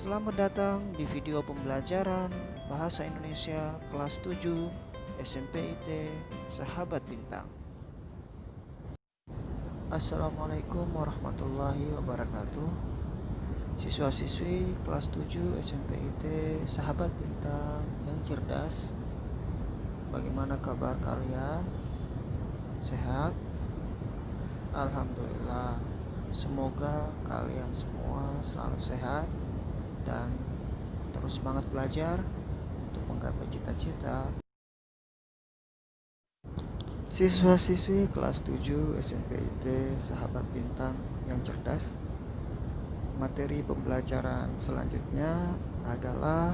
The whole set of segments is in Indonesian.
Selamat datang di video pembelajaran Bahasa Indonesia kelas 7 SMP IT Sahabat Bintang. Assalamualaikum warahmatullahi wabarakatuh. Siswa-siswi kelas 7 SMP IT Sahabat Bintang yang cerdas, bagaimana kabar kalian? Sehat? Alhamdulillah. Semoga kalian semua selalu sehat dan terus semangat belajar untuk menggapai cita-cita. Siswa-siswi kelas 7 SMP IT Sahabat Bintang yang cerdas, materi pembelajaran selanjutnya adalah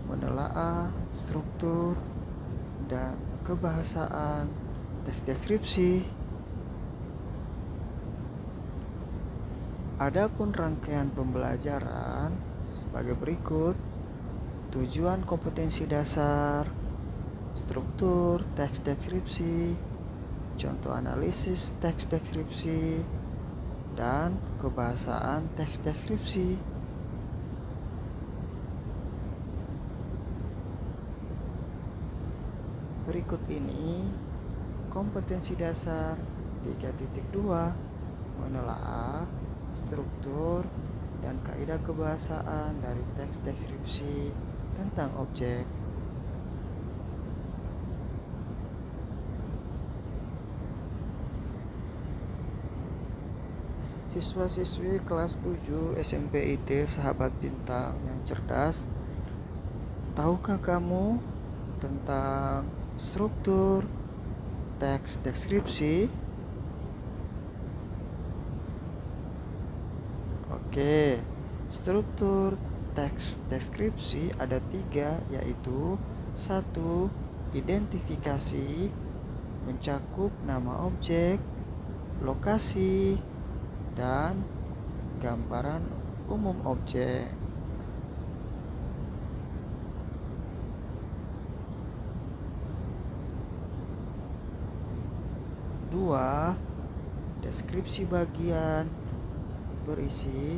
menelaah struktur dan kebahasaan teks deskripsi. Adapun rangkaian pembelajaran sebagai berikut: tujuan kompetensi dasar, struktur teks deskripsi, contoh analisis teks deskripsi, dan kebahasaan teks deskripsi. Berikut ini kompetensi dasar 3.2 menelaah struktur dan kaidah kebahasaan dari teks deskripsi tentang objek. Siswa-siswi kelas 7 SMP IT Sahabat Bintang yang cerdas, tahukah kamu tentang struktur teks deskripsi? Oke, struktur teks deskripsi ada 3, yaitu 1. Identifikasi, mencakup nama objek, lokasi, dan gambaran umum objek. 2. Deskripsi bagian, berisi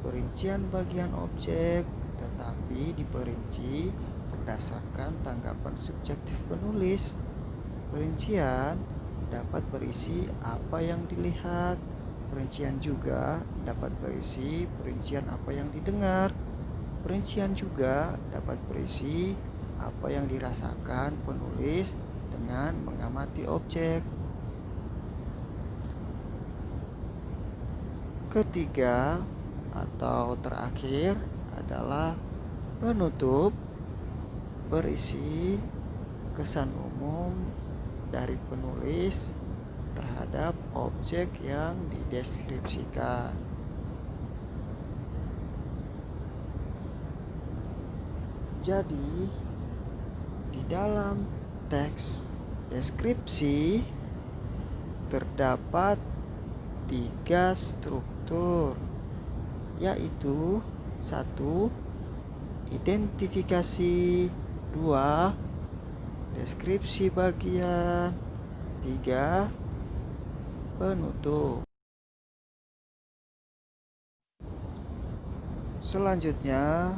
perincian bagian objek tetapi diperinci berdasarkan tanggapan subjektif penulis. Perincian dapat berisi apa yang dilihat, perincian juga dapat berisi perincian apa yang didengar, perincian juga dapat berisi apa yang dirasakan penulis dengan mengamati objek. Ketiga atau terakhir adalah penutup, berisi kesan umum dari penulis terhadap objek yang dideskripsikan. Jadi, di dalam teks deskripsi terdapat 3 struktur, yaitu 1. Identifikasi, 2. Deskripsi bagian, 3. Penutup. Selanjutnya,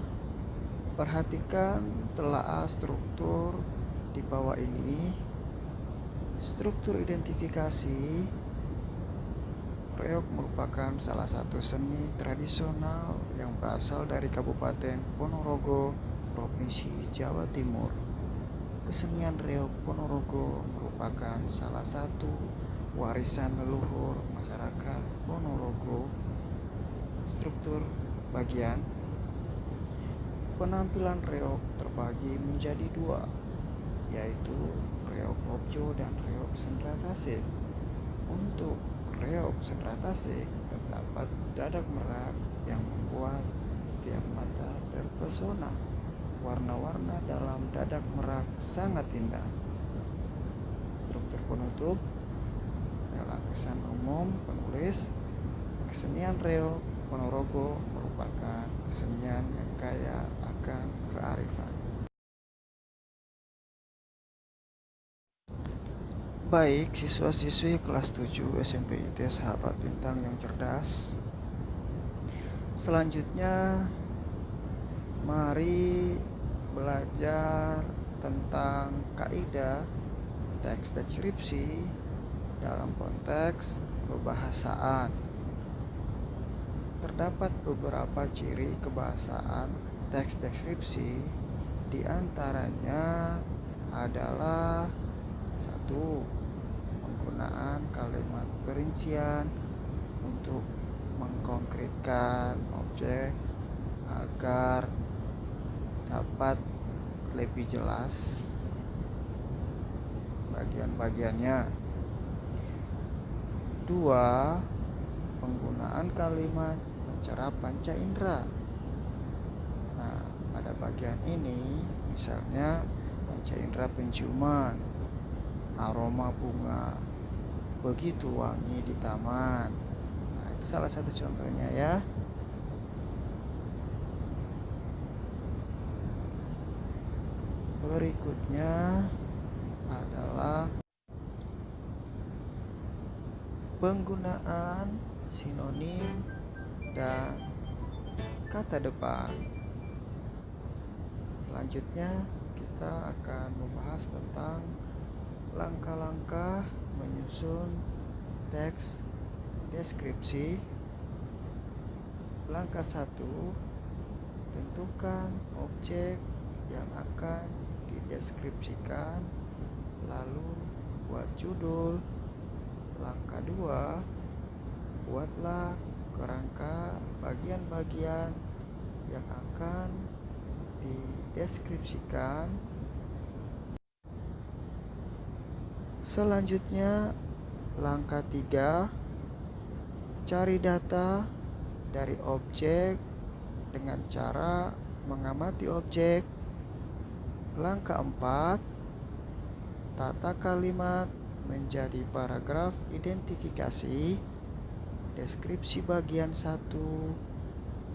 perhatikan telaah struktur di bawah ini. Struktur identifikasi. Reog merupakan salah satu seni tradisional yang berasal dari Kabupaten Ponorogo, Provinsi Jawa Timur. Kesenian reog Ponorogo merupakan salah satu warisan leluhur masyarakat Ponorogo. Struktur bagian. Penampilan reog terbagi menjadi 2, yaitu reog objo dan reog sendratase. Untuk reog sendratase terdapat dadak merak yang membuat setiap mata terpesona. Warna-warna dalam dadak merak sangat indah. Struktur penutup adalah kesan umum penulis. Kesenian reog Ponorogo merupakan kesenian yang kaya akan kearifan. Baik, siswa-siswi kelas 7 SMP IT Sahabat Bintang yang cerdas. Selanjutnya Mari belajar tentang kaidah teks deskripsi dalam konteks kebahasaan. Terdapat beberapa ciri kebahasaan teks deskripsi, di antaranya adalah 1. Penggunaan kalimat perincian untuk mengkonkretkan objek agar dapat lebih jelas bagian-bagiannya. 2. Penggunaan kalimat pencerah panca indera. Nah, pada bagian ini misalnya panca indera penciuman, aroma bunga, begitu wangi di taman. Nah, itu salah satu contohnya ya. Berikutnya adalah penggunaan sinonim dan kata depan. Selanjutnya kita akan membahas tentang langkah-langkah menyusun teks deskripsi. Langkah 1, tentukan objek yang akan dideskripsikan, lalu buat judul. Langkah 2, buatlah kerangka bagian-bagian yang akan dideskripsikan. Selanjutnya, langkah 3, cari data dari objek dengan cara mengamati objek. Langkah 4, tata kalimat menjadi paragraf identifikasi, deskripsi bagian 1,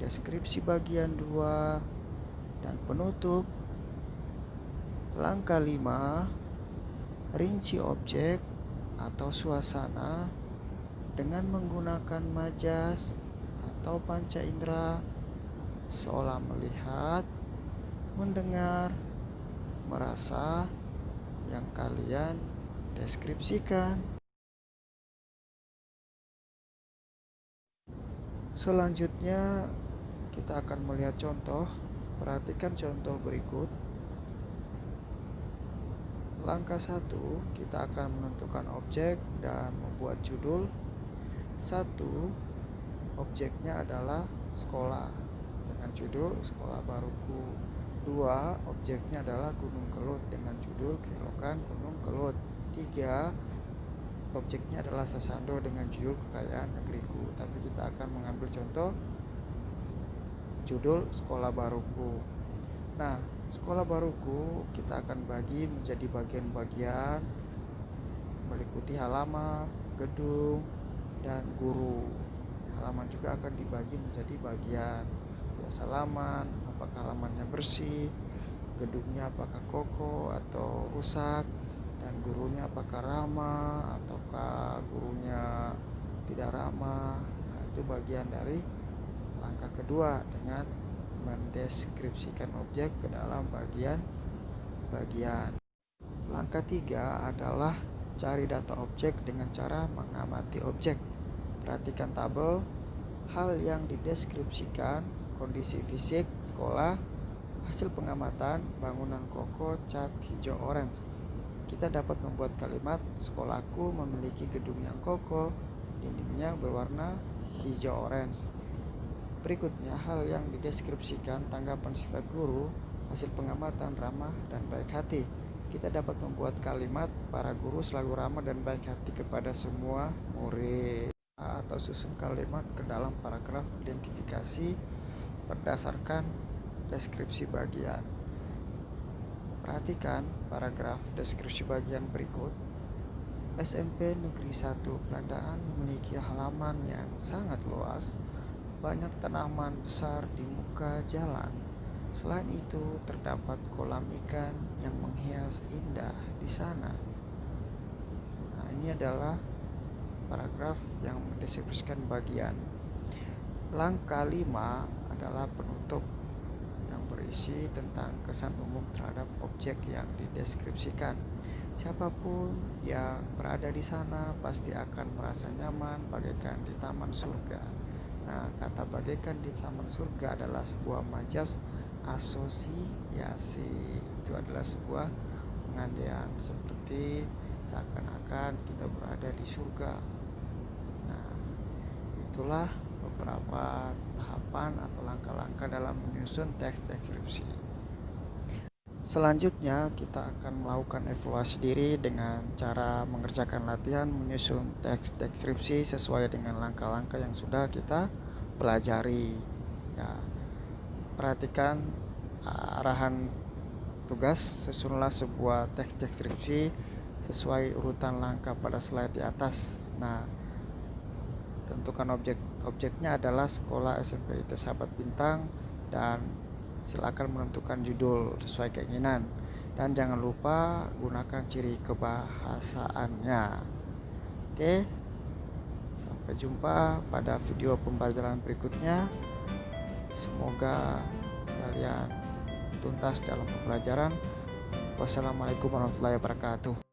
deskripsi bagian 2, dan penutup. Langkah 5, rinci objek atau suasana dengan menggunakan majas atau panca indera, seolah melihat, mendengar, merasa yang kalian deskripsikan. Selanjutnya kita akan melihat contoh. Perhatikan contoh berikut. Langkah 1, kita akan menentukan objek dan membuat judul. 1, objeknya adalah sekolah dengan judul Sekolah Baruku. 2, objeknya adalah Gunung Kelut dengan judul Kelokan Gunung Kelut. 3, objeknya adalah Sasando dengan judul Kekayaan Negeriku. Tapi kita akan mengambil contoh judul Sekolah Baruku. Nah, Sekolah Baruku kita akan bagi menjadi bagian-bagian meliputi halaman, gedung, dan guru. Halaman juga akan dibagi menjadi bagian. Biasa halaman, apakah halamannya bersih, gedungnya apakah kokoh atau rusak, dan gurunya apakah ramah ataukah gurunya tidak ramah. Nah, itu bagian dari langkah kedua dengan mendeskripsikan objek ke dalam bagian-bagian. Langkah 3 adalah cari data objek dengan cara mengamati objek. Perhatikan tabel, hal yang dideskripsikan, kondisi fisik sekolah, hasil pengamatan, bangunan kokoh, cat hijau orange. Kita dapat membuat kalimat, sekolahku memiliki gedung yang kokoh, dindingnya berwarna hijau orange. Berikutnya, hal yang dideskripsikan, tanggapan sifat guru, hasil pengamatan, ramah dan baik hati. Kita dapat membuat kalimat, para guru selalu ramah dan baik hati kepada semua murid. Atau susun kalimat ke dalam paragraf identifikasi berdasarkan deskripsi bagian. Perhatikan paragraf deskripsi bagian berikut. SMP Negeri 1 Pelandaan memiliki halaman yang sangat luas, banyak tanaman besar di muka jalan. Selain itu, terdapat kolam ikan yang menghias indah di sana. Nah, ini adalah paragraf yang mendeskripsikan bagian. Langkah 5 adalah penutup yang berisi berisi tentang kesan umum terhadap objek yang dideskripsikan. Siapapun yang berada di sana pasti akan merasa nyaman bagaikan di taman surga. Nah, kata bagaikan di taman surga adalah sebuah majas asosiasi. Itu adalah sebuah pengandaian seperti seakan-akan kita berada di surga. Nah, itulah beberapa tahapan atau langkah-langkah dalam menyusun teks deskripsi. Selanjutnya, kita akan melakukan evaluasi diri dengan cara mengerjakan latihan menyusun teks deskripsi sesuai dengan langkah-langkah yang sudah kita pelajari. Ya, perhatikan arahan tugas, susunlah sebuah teks deskripsi sesuai urutan langkah pada slide di atas. Nah, tentukan objeknya adalah sekolah SMP IT Sahabat Bintang dan silakan menentukan judul sesuai keinginan dan jangan lupa gunakan ciri kebahasaannya. Oke, sampai jumpa pada video pembelajaran berikutnya. Semoga kalian tuntas dalam pembelajaran. Wassalamualaikum warahmatullahi wabarakatuh.